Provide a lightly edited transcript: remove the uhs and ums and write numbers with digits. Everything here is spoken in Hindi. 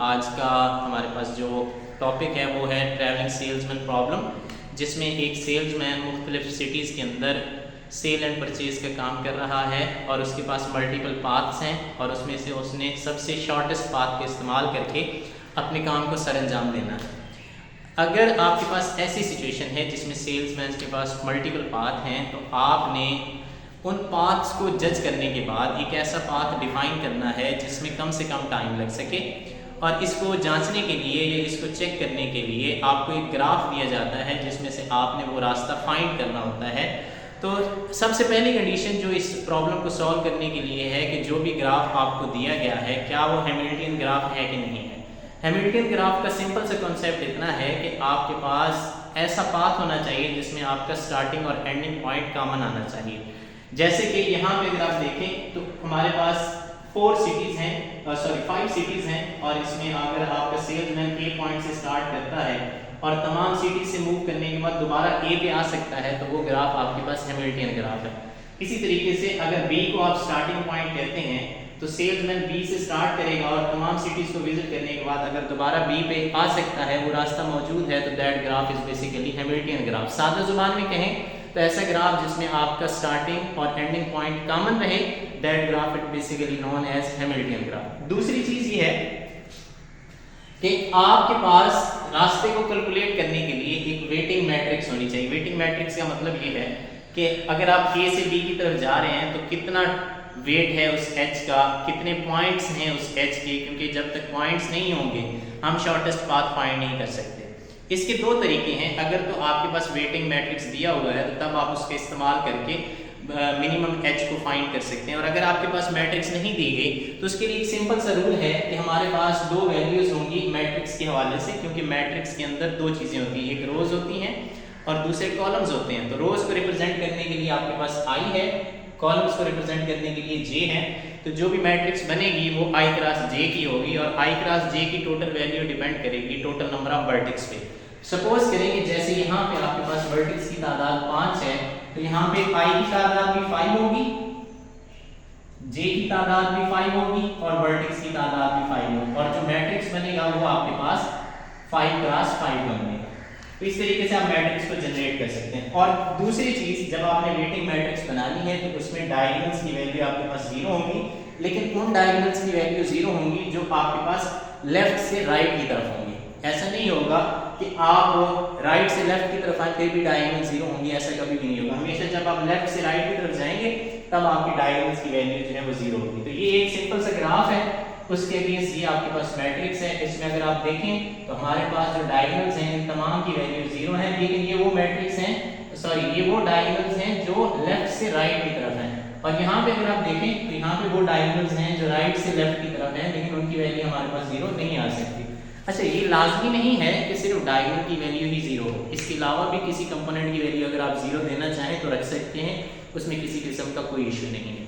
आज का हमारे पास जो टॉपिक है वो है ट्रैवलिंग सेल्समैन प्रॉब्लम, जिसमें एक सेल्समैन मुख्तलिफ सिटीज़ के अंदर सेल एंड परचेज़ का काम कर रहा है और उसके पास मल्टीपल पाथ्स हैं और उसमें से उसने सबसे शॉर्टेस्ट पाथ का इस्तेमाल करके अपने काम को सरअंजाम देना है। अगर आपके पास ऐसी सिचुएशन है जिसमें सेल्समैन के पास मल्टीपल पाथ हैं तो आपने उन पाथ्स को जज करने के बाद एक ऐसा पाथ डिफ़ाइन करना है जिसमें कम से कम टाइम लग सके, और इसको जांचने के लिए या इसको चेक करने के लिए आपको एक ग्राफ दिया जाता है जिसमें से आपने वो रास्ता फाइंड करना होता है। तो सबसे पहली कंडीशन जो इस प्रॉब्लम को सॉल्व करने के लिए है कि जो भी ग्राफ आपको दिया गया है क्या वो हैमिल्टनियन ग्राफ है कि नहीं है। हैमिल्टनियन ग्राफ का सिंपल सा कॉन्सेप्ट इतना है कि आपके पास ऐसा पाथ होना चाहिए जिसमें आपका स्टार्टिंग और एंडिंग पॉइंट कॉमन आना चाहिए। जैसे कि यहाँ पे अगर आप देखें तो हमारे पास 5 सिटीज़ हैं और इसमें अगर आपका सेल्समैन ए पॉइंट से स्टार्ट करता है और तमाम सिटी से मूव करने के बाद दोबारा ए पे आ सकता है तो वो ग्राफ आपके पास हैमिल्टनियन ग्राफ है। इसी तरीके से अगर बी को आप स्टार्टिंग पॉइंट कहते हैं तो सेल्समैन बी से स्टार्ट करेगा और तमाम सिटीज़ को विजिट करने के बाद अगर दोबारा बी पे आ सकता है, वो रास्ता मौजूद है, तो that graph is basically Hamiltonian graph. सादा जुबान में कहें तो ऐसा ग्राफ जिसमें आपका स्टार्टिंग और एंडिंग पॉइंट कॉमन रहे, that graph it basically known as Hamiltonian graph. दूसरी चीज ये है कि आपके पास रास्ते को कैलकुलेट करने के लिए एक वेटिंग मैट्रिक्स होनी चाहिए। वेटिंग मैट्रिक्स का मतलब ये है कि अगर आप ए से बी की तरफ जा रहे हैं तो कितना वेट है उस एच का, कितने पॉइंट्स हैं उस एच के, क्योंकि जब तक पॉइंट्स नहीं होंगे हम शॉर्टेस्ट पाथ फाइंड नहीं कर सकते। इसके 2 तरीके हैं। अगर तो आपके पास वेटिंग मैट्रिक्स दिया हुआ है तो तब आप उसका इस्तेमाल करके मिनिमम एच को फाइंड कर सकते हैं, और अगर आपके पास मैट्रिक्स नहीं दी गई तो उसके लिए एक सिंपल सा रूल है कि हमारे पास 2 वैल्यूज होंगी मैट्रिक्स के हवाले से, क्योंकि मैट्रिक्स के अंदर 2 चीज़ें होती हैं, एक रोज होती हैं और दूसरे कॉलम्स होते हैं। तो रोज को रिप्रेजेंट करने के लिए आपके पास आई है, कॉलम्स को रिप्रेजेंट करने के लिए जे है। तो जो भी मैट्रिक्स बनेगी वो आई क्रॉस जे की होगी और आई क्रॉस जे की टोटल वैल्यू डिपेंड करेगी टोटल नंबर ऑफ वर्टेक्स पे। सपोज करेंगे जैसे यहाँ पे आपके पास वर्टेक्स की तादाद 5 है तो यहाँ पे आई की तादाद भी 5 होगी, जे की तादाद भी 5 होगी और वर्टेक्स की तादाद भी 5 होगी, और जो मैट्रिक्स बनेगा वो आपके पास 5 क्रॉस 5 बनेगा। तो इस तरीके से आप मैट्रिक्स को जनरेट कर सकते हैं। और दूसरी चीज, जब आपने वेटिंग मैट्रिक्स बनानी है तो उसमें डायगोनल्स की वैल्यू आपके पास 0 होंगी, लेकिन उन डायगोनल्स की वैल्यू 0 होंगी जो आपके पास लेफ्ट से राइट की तरफ होंगी। ऐसा नहीं होगा कि आप राइट से लेफ्ट की तरफ आए फिर भी डायगोनल 0 होंगी, ऐसा कभी भी नहीं होगा। हमेशा जब आप लेफ्ट से राइट की तरफ जाएंगे तब आपकी डायगोनल्स की वैल्यू जो है वो 0 होगी। तो ये एक सिंपल सा ग्राफ है, उसके अगेंस्ट ये आपके पास मैट्रिक्स है। इसमें अगर आप देखें तो हमारे पास जो डायगोनल्स हैं इन तमाम की वैल्यू 0 है, लेकिन ये वो मैट्रिक्स हैं, ये वो डायगोनल्स हैं जो लेफ्ट से राइट की तरफ हैं। और यहाँ पे अगर आप देखें तो यहाँ पे वो डायगोनल्स हैं जो राइट से लेफ्ट की तरफ हैं, लेकिन उनकी वैल्यू हमारे पास 0 नहीं आ सकती। अच्छा, ये लाजमी नहीं है कि सिर्फ डायगोनल की वैल्यू ही 0 हो, इसके अलावा भी किसी कंपोनेंट की वैल्यू अगर आप 0 देना चाहें तो रख सकते हैं, उसमें किसी किस्म का कोई इशू नहीं है।